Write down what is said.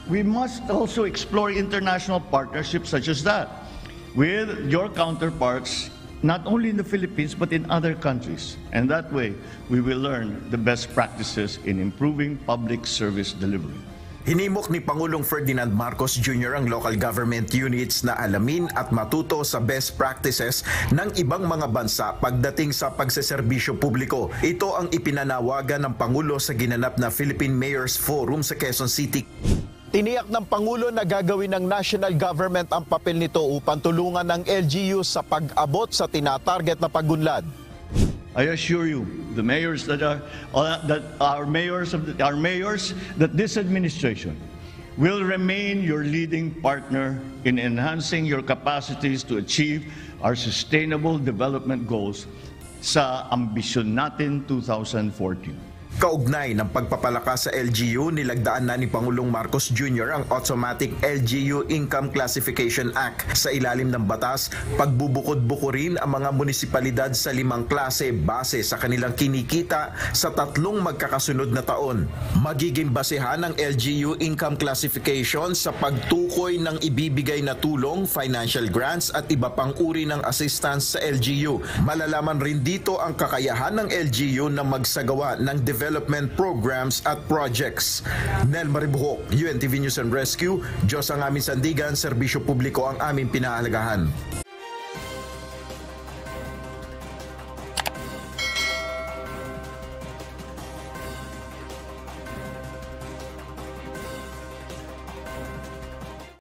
We must also explore international partnerships such as that with your counterparts, not only in the Philippines, but in other countries. And that way, we will learn the best practices in improving public service delivery. Hinimok ni Pangulong Ferdinand Marcos Jr. ang local government units na alamin at matuto sa best practices ng ibang mga bansa pagdating sa pagseserbisyo publiko. Ito ang ipinanawagan ng Pangulo sa ginanap na Philippine Mayors Forum sa Quezon City. Tiniyak ng Pangulo na gagawin ng national government ang papel nito upang tulungan ng LGU sa pag-abot sa tinatarget na pagunlad. I assure you, the mayors that this administration will remain your leading partner in enhancing your capacities to achieve our sustainable development goals sa ambisyon natin 2040. Kaugnay ng pagpapalakas sa LGU, nilagdaan na ni Pangulong Marcos Jr. ang Automatic LGU Income Classification Act. Sa ilalim ng batas, pagbubukod-bukurin ang mga munisipalidad sa 5 klase base sa kanilang kinikita sa 3 magkakasunod na taon. Magiging basehan ng LGU Income Classification sa pagtukoy ng ibibigay na tulong, financial grants at iba pang uri ng assistance sa LGU. Malalaman rin dito ang kakayahan ng LGU na magsagawa ng development programs at projects. Nel Maribuhok, UNTV News and Rescue, Diyos ang aming sandigan, serbisyo publiko ang aming pinahalagahan.